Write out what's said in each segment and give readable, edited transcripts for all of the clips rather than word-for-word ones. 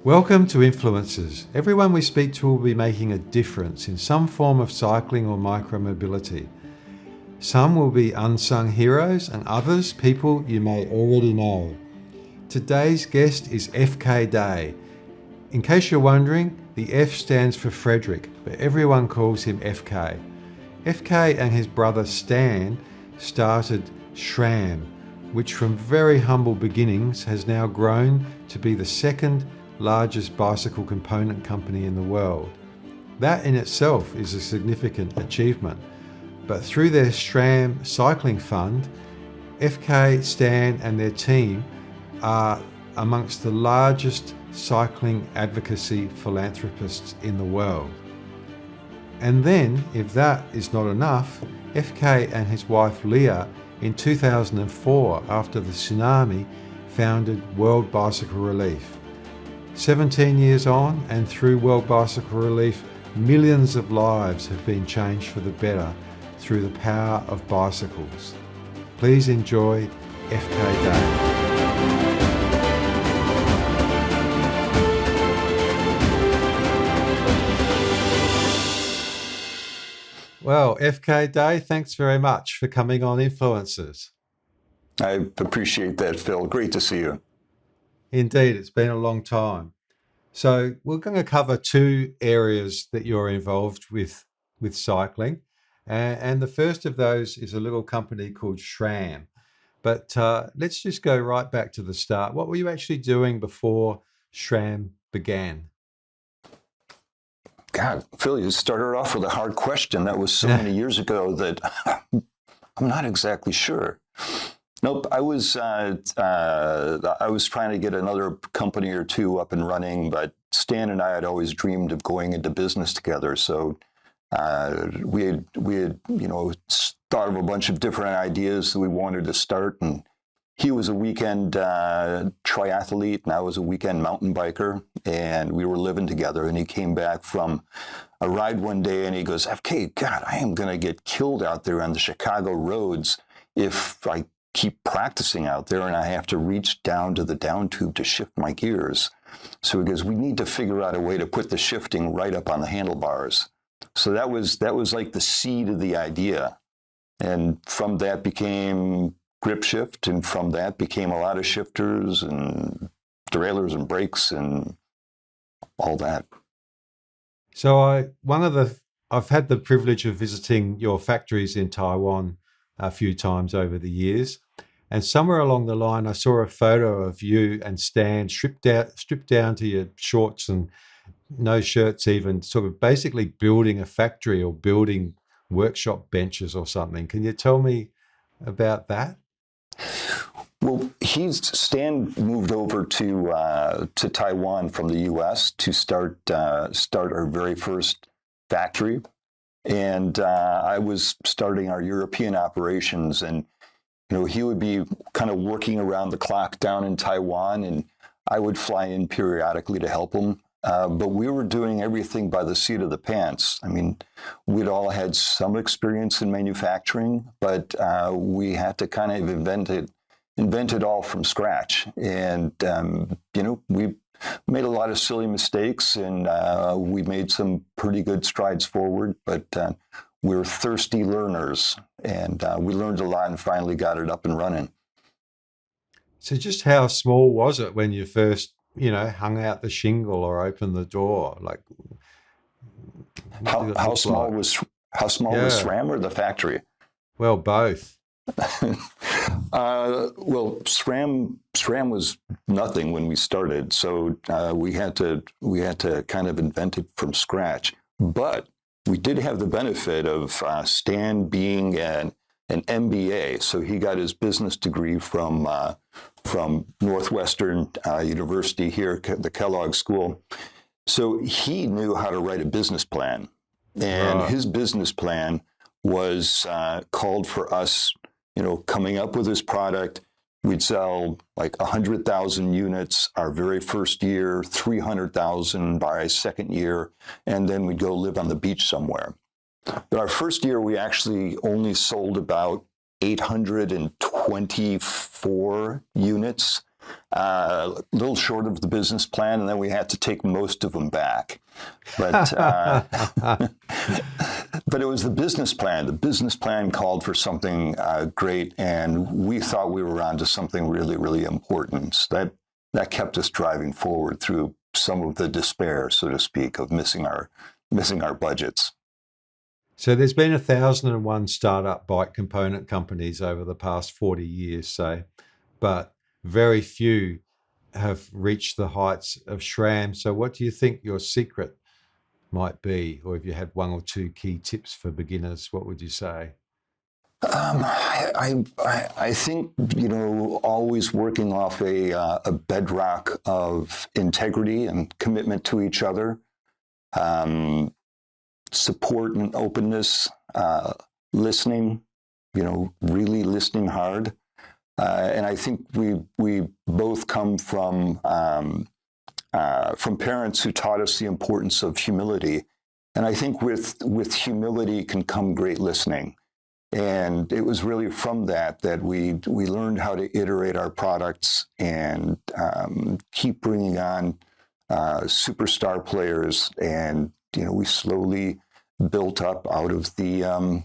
Welcome to Influencers. Everyone we speak to will be making a difference in some form of cycling or micromobility. Some will be unsung heroes and others people you may already know. Today's guest is FK Day. In case you're wondering, the F stands for Frederick, but everyone calls him FK. FK and his brother Stan started SRAM, which from very humble beginnings has now grown to be the second largest bicycle component company in the world. That in itself is a significant achievement. But through their SRAM cycling fund, FK, Stan and their team are amongst the largest cycling advocacy philanthropists in the world. And then, if that is not enough, FK and his wife Leah in 2004, after the tsunami, founded World Bicycle Relief. 17 years on, and through World Bicycle Relief, millions of lives have been changed for the better through the power of bicycles. Please enjoy FK Day. Well, FK Day, thanks very much for coming on Influencers. I appreciate that, Phil. Great to see you. Indeed, it's been a long time. So we're going to cover two areas that you're involved with cycling. And the first of those is a little company called SRAM. But let's just go right back to the start. What were you actually doing before SRAM began? God, Phil, you started off with a hard question. That was so many years ago that I'm not exactly sure. Nope, I was trying to get another company or two up and running, but Stan and I had always dreamed of going into business together. So we had thought of a bunch of different ideas that we wanted to start. And he was a weekend triathlete, and I was a weekend mountain biker, and we were living together. And he came back from a ride one day, and he goes, "FK, God, I am going to get killed out there on the Chicago roads if I keep practicing out there and I have to reach down to the down tube to shift my gears." So he goes, "We need to figure out a way to put the shifting right up on the handlebars." So that was like the seed of the idea. And from that became grip shift, and from that became a lot of shifters and derailleurs and brakes and all that. So I've had the privilege of visiting your factories in Taiwan a few times over the years. And somewhere along the line, I saw a photo of you and Stan stripped down to your shorts and no shirts even, sort of basically building a factory or building workshop benches or something. Can you tell me about that? Well, Stan moved over to Taiwan from the U.S. to start our very first factory. And I was starting our European operations, and he would be kind of working around the clock down in Taiwan, and I would fly in periodically to help him. But we were doing everything by the seat of the pants. I mean, we'd all had some experience in manufacturing, but we had to kind of invent it all from scratch. And we made a lot of silly mistakes, and we made some pretty good strides forward, but we're thirsty learners, and we learned a lot and finally got it up and running. So just how small was it when you first, hung out the shingle or opened the door? Like, how small was SRAM or the factory? Well, both. Well, SRAM was nothing when we started, so we had to kind of invent it from scratch. But we did have the benefit of Stan being an MBA, so he got his business degree from Northwestern University here, the Kellogg School. So he knew how to write a business plan, and his business plan was called for us. Coming up with this product, we'd sell like 100,000 units our very first year, 300,000 by our second year, and then we'd go live on the beach somewhere. But our first year, we actually only sold about 824 units. a little short of the business plan, and then we had to take most of them back. But but it was the business plan. The business plan called for something great, and we thought we were onto something really, really important. So that kept us driving forward through some of the despair, so to speak, of missing our budgets. So there's been 1,001 startup bike component companies over the past 40 years, say, but very few have reached the heights of SRAM. So what do you think your secret might be? Or if you had one or two key tips for beginners, what would you say? I think, always working off a bedrock of integrity and commitment to each other, support and openness, listening, really listening hard. And I think we both come from parents who taught us the importance of humility. And I think with humility can come great listening. And it was really from that we learned how to iterate our products and keep bringing on superstar players. And we slowly built up out of the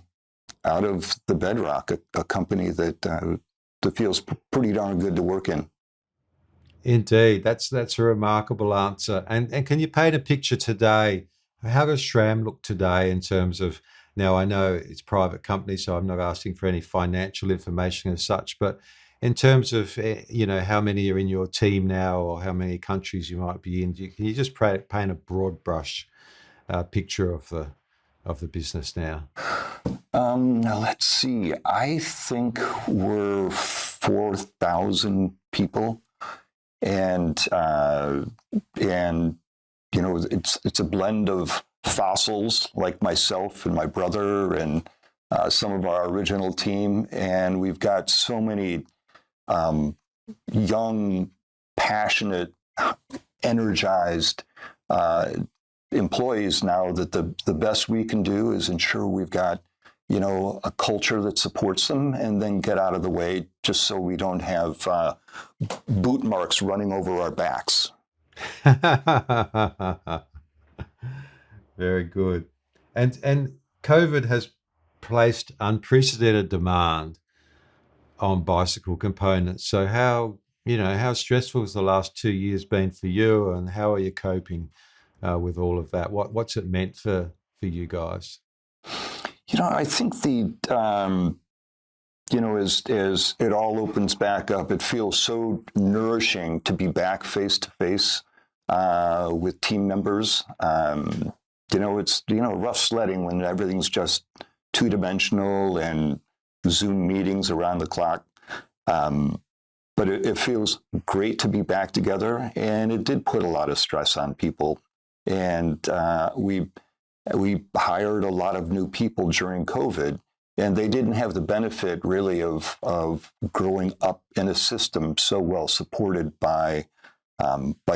bedrock a company that feels pretty darn good to work in. Indeed, that's a remarkable answer. And can you paint a picture today? How does SRAM look today in terms of, now I know it's a private company, so I'm not asking for any financial information as such, but in terms of, how many are in your team now or how many countries you might be in, can you just paint a broad brush picture of the business now? Now let's see. I think we're 4,000 people, and it's a blend of fossils like myself and my brother and some of our original team, and we've got so many young, passionate, energized employees now that the best we can do is ensure we've got a culture that supports them, and then get out of the way just so we don't have boot marks running over our backs. Very good. And COVID has placed unprecedented demand on bicycle components. So how stressful has the last 2 years been for you, and how are you coping with all of that? What's it meant for you guys? I think as it all opens back up, it feels so nourishing to be back face to face with team members. It's rough sledding when everything's just two-dimensional and Zoom meetings around the clock. But it feels great to be back together, and it did put a lot of stress on people. And we hired a lot of new people during COVID, and they didn't have the benefit really of growing up in a system so well supported by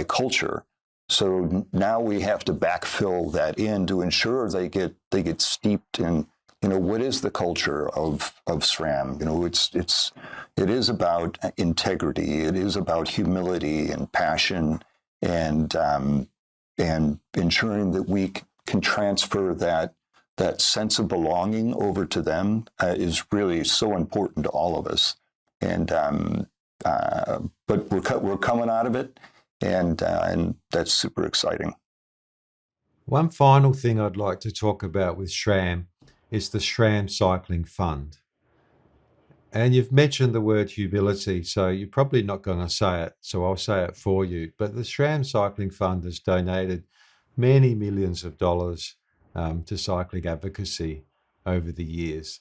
culture. So now we have to backfill that in to ensure they get steeped in what is the culture of SRAM. It is about integrity. It is about humility and passion, and ensuring that we can transfer that sense of belonging over to them is really so important to all of us. And but we're coming out of it, and that's super exciting. One final thing I'd like to talk about with SRAM is the SRAM Cycling Fund. And you've mentioned the word humility, so you're probably not going to say it, so I'll say it for you. But the SRAM Cycling Fund has donated many millions of dollars to cycling advocacy over the years.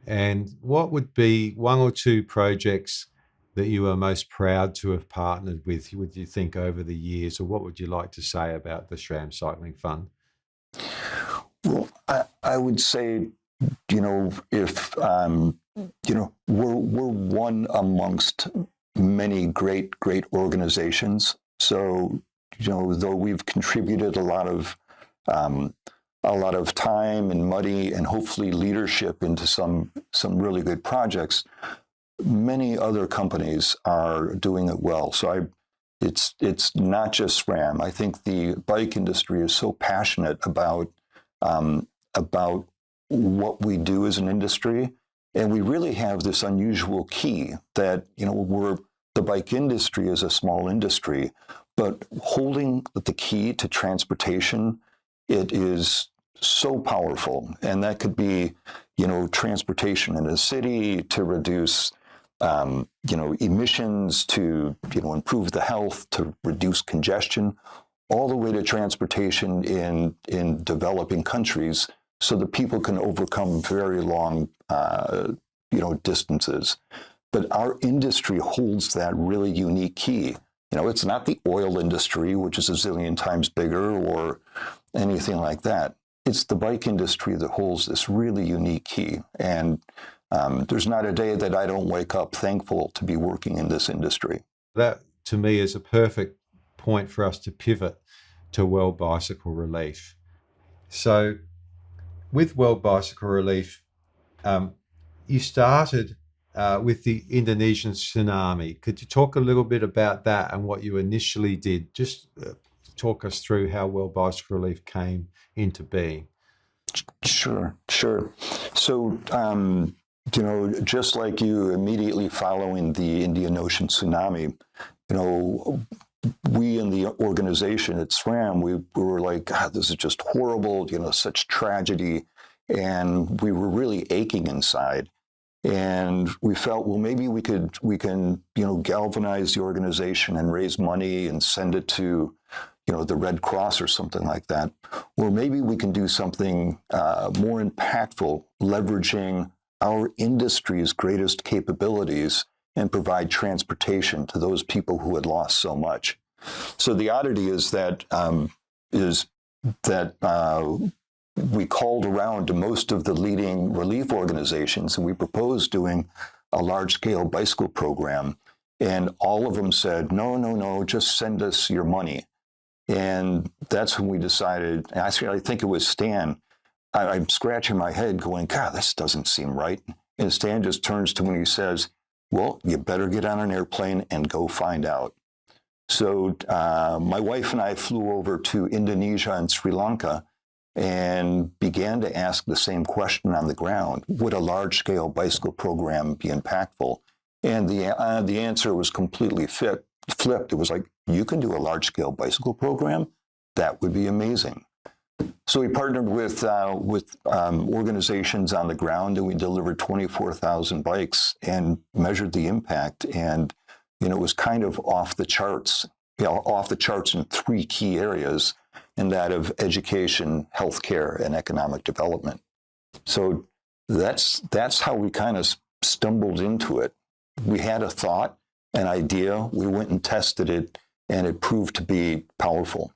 And what would be one or two projects that you are most proud to have partnered with, would you think, over the years, or what would you like to say about the SRAM Cycling Fund? Well, I would say, if we're one amongst many great organizations. So, though we've contributed a lot of time and money and hopefully leadership into some really good projects, many other companies are doing it well. So it's not just SRAM. I think the bike industry is so passionate about what we do as an industry, and we really have this unusual key that the bike industry is a small industry, but holding the key to transportation, it is so powerful, and that could be transportation in a city to reduce emissions, to improve the health, to reduce congestion, all the way to transportation in developing countries, so that people can overcome very long distances. But our industry holds that really unique key. It's not the oil industry, which is a zillion times bigger, or anything like that. It's the bike industry that holds this really unique key. And there's not a day that I don't wake up thankful to be working in this industry. That, to me, is a perfect point for us to pivot to World Bicycle Relief. So with World Bicycle Relief, you started with the Indonesian tsunami. Could you talk a little bit about that and what you initially did? Just talk us through how World Bicycle Relief came into being. Sure. So, just like you, immediately following the Indian Ocean Tsunami, we in the organization at SRAM, we were like, God, this is just horrible, such tragedy. And we were really aching inside. And we felt, well, maybe we can, galvanize the organization and raise money and send it to, the Red Cross or something like that. Or maybe we can do something more impactful, leveraging our industry's greatest capabilities and provide transportation to those people who had lost so much. So the oddity is that we called around to most of the leading relief organizations, and we proposed doing a large-scale bicycle program. And all of them said, no, just send us your money. And that's when we decided, and I think it was Stan, I'm scratching my head going, God, this doesn't seem right. And Stan just turns to me and he says, well, you better get on an airplane and go find out. So my wife and I flew over to Indonesia and Sri Lanka and began to ask the same question on the ground. Would a large-scale bicycle program be impactful? And the answer was completely flipped. It was like, you can do a large-scale bicycle program? That would be amazing. So we partnered with organizations on the ground, and we delivered 24,000 bikes and measured the impact. And it was kind of off the charts in three key areas, and that of education, healthcare, and economic development. So that's how we kind of stumbled into it. We had a thought, an idea, we went and tested it, and it proved to be powerful.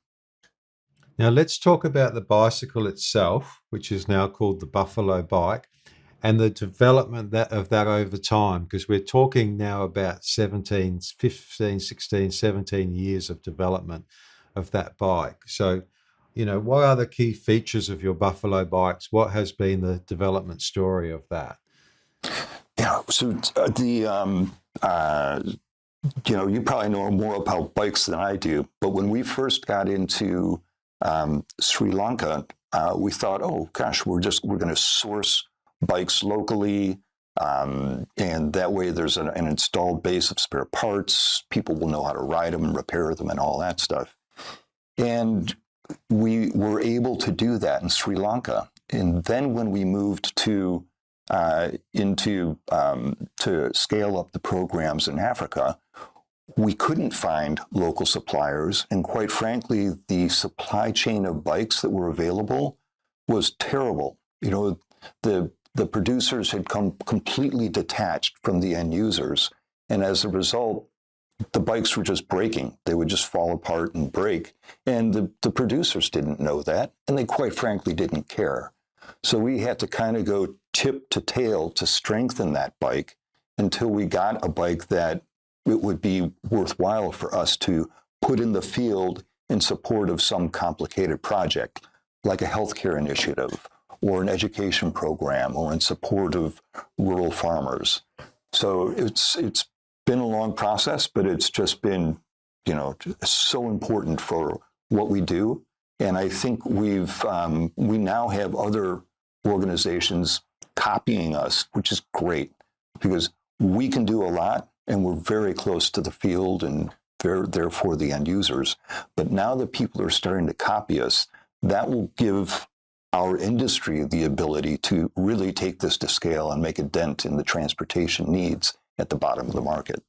Now let's talk about the bicycle itself, which is now called the Buffalo Bike, and the development of that over time, because we're talking now about 15, 16, 17 years of development of that bike. So, what are the key features of your Buffalo bikes? What has been the development story of that? Yeah, so you probably know more about bikes than I do, but when we first got into Sri Lanka, we thought, oh gosh, we're going to source bikes locally, and that way there's an installed base of spare parts. People will know how to ride them and repair them and all that stuff. And we were able to do that in Sri Lanka. And then when we moved to scale up the programs in Africa, we couldn't find local suppliers. And quite frankly, the supply chain of bikes that were available was terrible. The producers had come completely detached from the end users. And as a result, the bikes were just breaking. They would just fall apart and break. And the producers didn't know that. And they quite frankly didn't care. So we had to kind of go tip to tail to strengthen that bike until we got a bike that it would be worthwhile for us to put in the field in support of some complicated project, like a healthcare initiative or an education program or in support of rural farmers. So it's been a long process, but it's just been, so important for what we do. And I think we now have other organizations copying us, which is great because we can do a lot and we're very close to the field and therefore the end users. But now that people are starting to copy us, that will give our industry the ability to really take this to scale and make a dent in the transportation needs at the bottom of the market.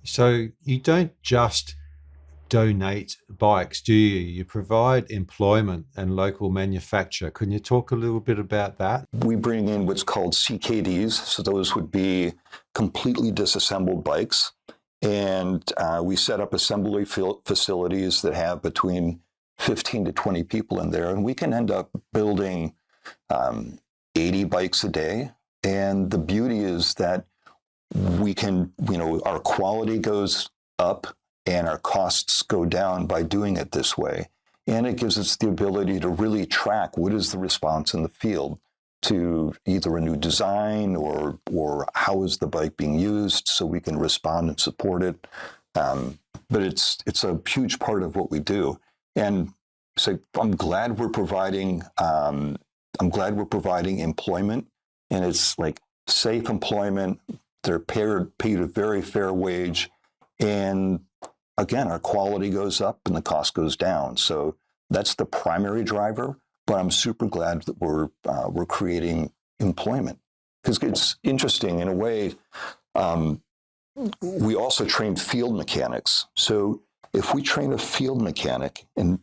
So you don't just donate bikes, do you? You provide employment and local manufacture. Can you talk a little bit about that? We bring in what's called CKDs. So those would be completely disassembled bikes. And we set up assembly facilities that have between 15 to 20 people in there. And we can end up building 80 bikes a day. And the beauty is that we can, our quality goes up and our costs go down by doing it this way. And it gives us the ability to really track what is the response in the field to either a new design or how is the bike being used so we can respond and support it. But it's a huge part of what we do. And so I'm glad we're providing employment, and it's like safe employment. They're paid a very fair wage, and again, our quality goes up and the cost goes down. So that's the primary driver. But I'm super glad that we're creating employment because it's interesting in a way. We also train field mechanics. So if we train a field mechanic and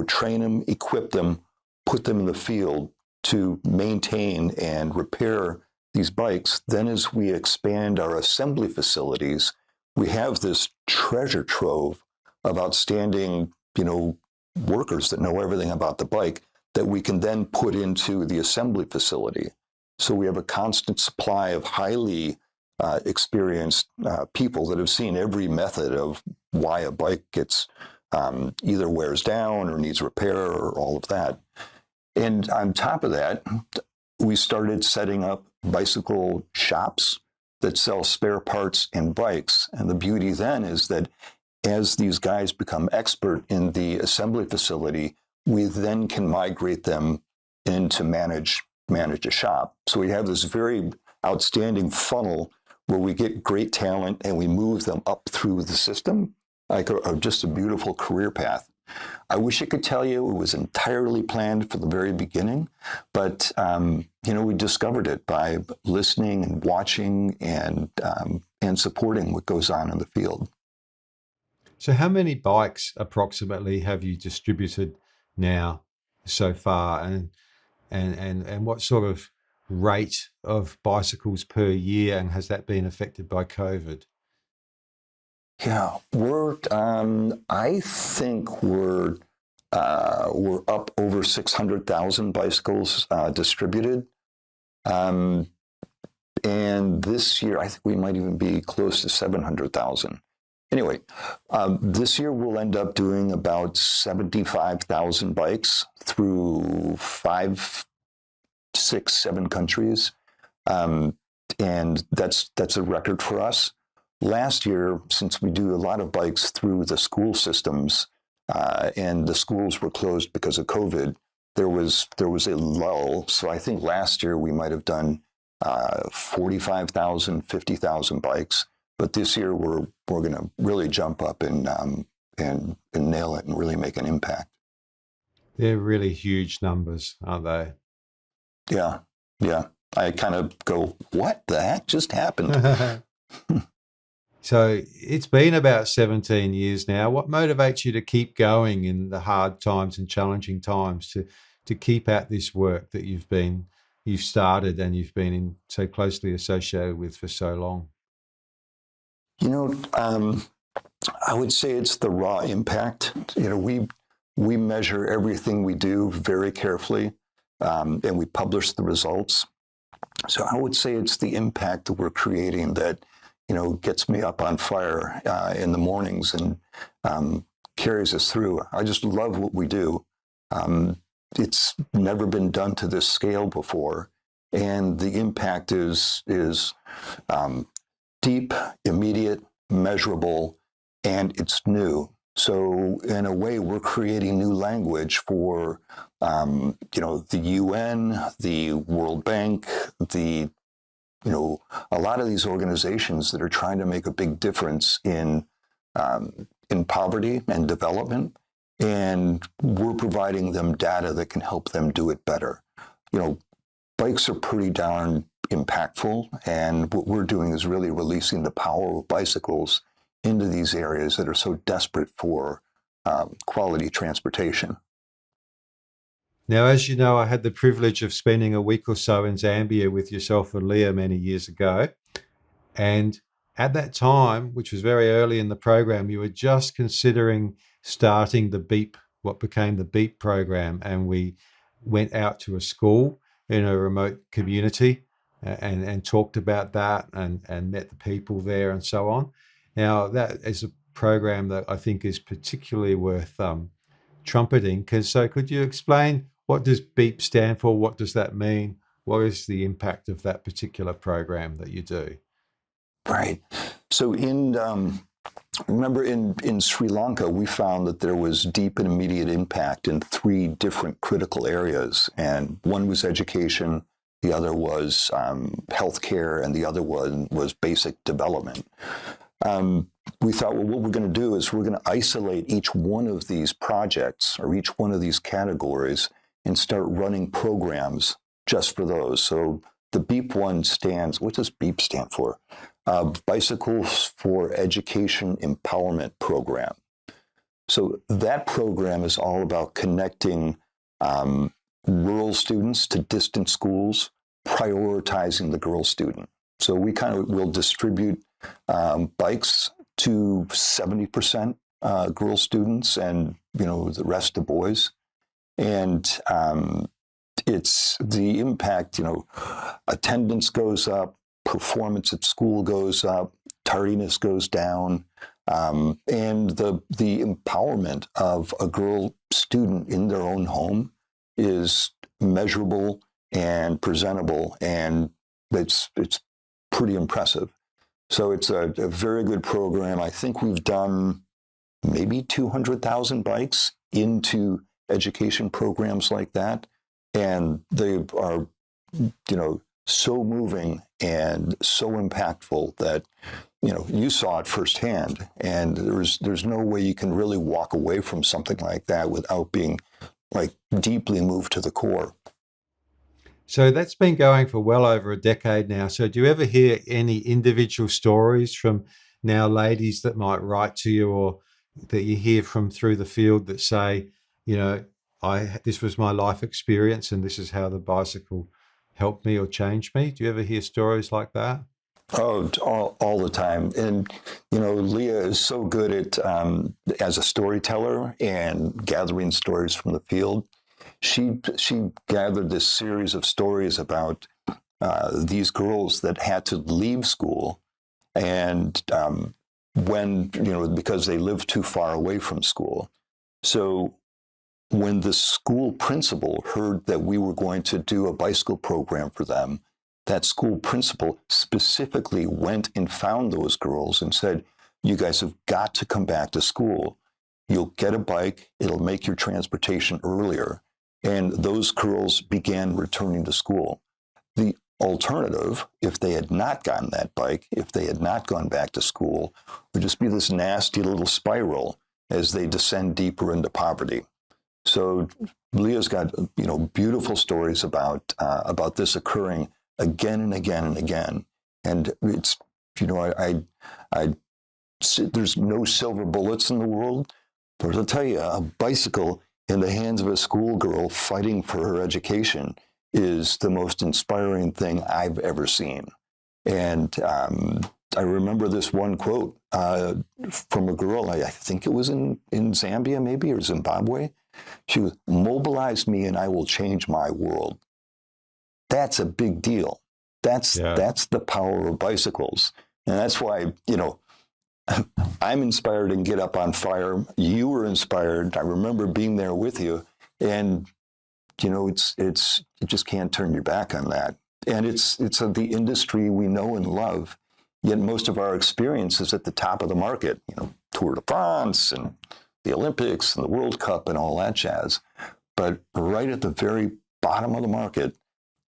train them, equip them, put them in the field to maintain and repair these bikes, then as we expand our assembly facilities, we have this treasure trove of outstanding, workers that know everything about the bike that we can then put into the assembly facility. So we have a constant supply of highly experienced people that have seen every method of why a bike gets either wears down or needs repair or all of that. And on top of that, we started setting up bicycle shops that sell spare parts and bikes. And the beauty then is that as these guys become expert in the assembly facility, we then can migrate them in to manage a shop. So we have this very outstanding funnel where we get great talent and we move them up through the system, like just a beautiful career path. I wish I could tell you it was entirely planned from the very beginning, but we discovered it by listening and watching and supporting what goes on in the field. So how many bikes approximately have you distributed now so far, and what sort of rate of bicycles per year, and has that been affected by COVID? Yeah, I think we're up over 600,000 bicycles distributed. And this year, I think we might even be close to 700,000. Anyway, this year we'll end up doing about 75,000 bikes through 5, 6, 7 countries. And that's a record for us. Last year, since we do a lot of bikes through the school systems, and the schools were closed because of COVID, there was a lull. So I think last year we might have done 45,000, 50,000 bikes. But this year we're going to really jump up and nail it and really make an impact. They're really huge numbers, aren't they? Yeah. I kind of go, what the heck just happened? So it's been about 17 years now. What motivates you to keep going in the hard times and challenging times, to keep at this work that you've started and you've been so closely associated with for so long? I would say it's the raw impact. We measure everything we do very carefully, and we publish the results. So I would say it's the impact that we're creating that, gets me up on fire in the mornings and carries us through. I just love what we do. It's never been done to this scale before. and the impact is deep, immediate, measurable, and it's new. So in a way, we're creating new language for, the UN, the World Bank, a lot of these organizations that are trying to make a big difference in poverty and development, and we're providing them data that can help them do it better. Bikes are pretty darn impactful, and what we're doing is really releasing the power of bicycles into these areas that are so desperate for quality transportation. Now, as you know, I had the privilege of spending a week or so in Zambia with yourself and Leah many years ago. And at that time, which was very early in the program, you were just considering starting the BEEP, what became the BEEP program. And we went out to a school in a remote community and talked about that and met the people there and so on. Now, that is a program that I think is particularly worth trumpeting. So could you explain, what does BEEP stand for? What does that mean? What is the impact of that particular program that you do? Right. So remember in Sri Lanka, we found that there was deep and immediate impact in 3 different critical areas. And one was education, the other was healthcare, and the other one was basic development. We thought, well, what we're going to do is we're going to isolate each one of these projects or each one of these categories and start running programs just for those. So the BEEP one what does BEEP stand for? Bicycles for Education Empowerment Program. So that program is all about connecting rural students to distant schools, prioritizing the girl student. So we will distribute bikes to 70% girl students and the rest the boys. And it's the impact, attendance goes up, performance at school goes up, tardiness goes down, and the empowerment of a girl student in their own home is measurable and presentable, and it's pretty impressive. So it's a very good program. I think we've done maybe 200,000 bikes into education programs like that, and they are, so moving and so impactful that you saw it firsthand, and there's no way you can really walk away from something like that without being deeply moved to the core. So that's been going for well over a decade now. So do you ever hear any individual stories from now ladies that might write to you, or that you hear from through the field that say, this was my life experience and this is how the bicycle helped me or changed me? Do you ever hear stories like that? Oh, all the time. And, Leah is so good at, as a storyteller and gathering stories from the field. She gathered this series of stories about these girls that had to leave school, and because they lived too far away from school. So when the school principal heard that we were going to do a bicycle program for them, that school principal specifically went and found those girls and said, "You guys have got to come back to school. You'll get a bike. It'll make your transportation earlier." And those girls began returning to school. The alternative, if they had not gotten that bike, if they had not gone back to school, would just be this nasty little spiral as they descend deeper into poverty. So Leah's got beautiful stories about this occurring again and again and again. And it's there's no silver bullets in the world, but I'll tell you, a bicycle in the hands of a schoolgirl fighting for her education is the most inspiring thing I've ever seen. And I remember this one quote from a girl, I think it was in Zambia maybe, or Zimbabwe. She was, "Mobilize me and I will change my world." That's a big deal. That's the power of bicycles. And that's why, I'm inspired and get up on fire. You were inspired. I remember being there with you. And, you just can't turn your back on that. And it's the industry we know and love, yet most of our experience is at the top of the market, Tour de France and the Olympics and the World Cup and all that jazz. But right at the very bottom of the market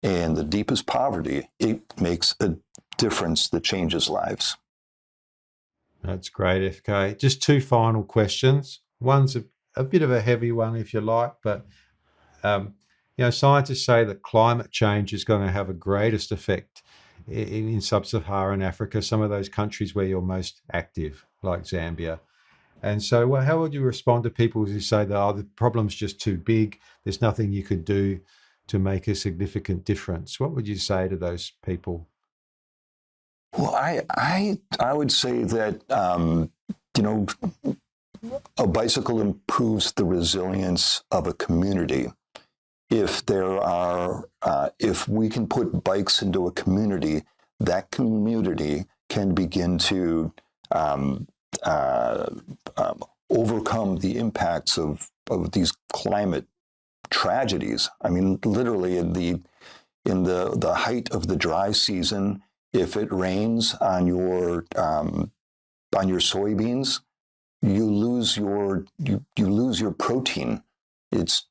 and the deepest poverty, it makes a difference that changes lives. That's great, FK. Just two final questions. One's a bit of a heavy one, if you like, but scientists say that climate change is going to have a greatest effect in sub-Saharan Africa, some of those countries where you're most active, like Zambia. And so how would you respond to people who say that, the problem's just too big, there's nothing you could do to make a significant difference? What would you say to those people? Well, I would say that, a bicycle improves the resilience of a community. If we can put bikes into a community, that community can begin to overcome the impacts of these climate tragedies. I mean, literally in the height of the dry season, if it rains on your soybeans, you lose your protein. It's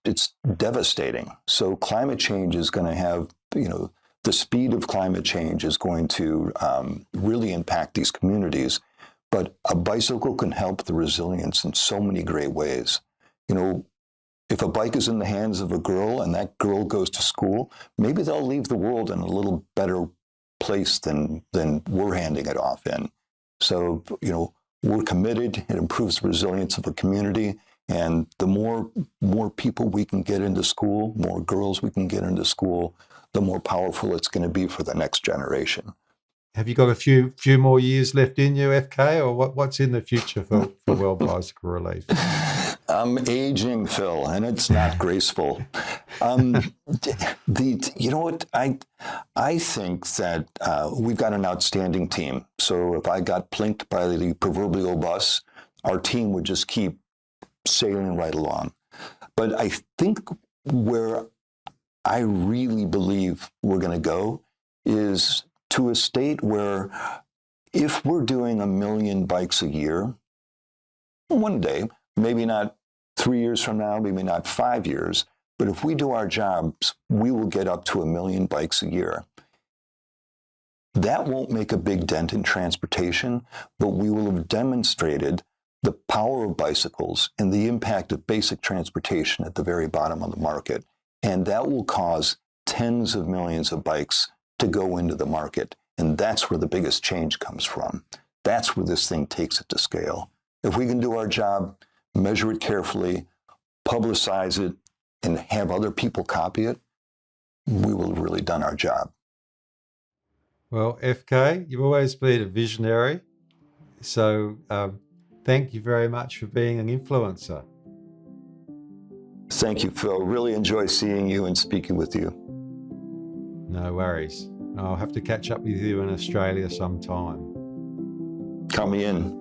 devastating. So climate change is going to have, the speed of climate change is going to really impact these communities. But a bicycle can help the resilience in so many great ways. If a bike is in the hands of a girl and that girl goes to school, maybe they'll leave the world in a little better place than we're handing it off in. So, we're committed. It improves the resilience of a community. And the more people we can get into school, more girls we can get into school, the more powerful it's going to be for the next generation. Have you got a few more years left in you, FK, or what's in the future for World Bicycle Relief? I'm aging, Phil, and it's not graceful. You know what? I think that we've got an outstanding team. So if I got plinked by the proverbial bus, our team would just keep sailing right along. But I think where I really believe we're going to go is to a state where if we're doing 1 million bikes a year, one day, maybe not 3 years from now, maybe not 5 years, but if we do our jobs, we will get up to 1 million bikes a year. That won't make a big dent in transportation, but we will have demonstrated the power of bicycles and the impact of basic transportation at the very bottom of the market. And that will cause tens of millions of bikes to go into the market. And that's where the biggest change comes from. That's where this thing takes it to scale. If we can do our job, measure it carefully, publicize it, and have other people copy it, we will have really done our job. Well, FK, you've always been a visionary. So thank you very much for being an influencer. Thank you, Phil. Really enjoy seeing you and speaking with you. No worries. I'll have to catch up with you in Australia sometime. Count me in.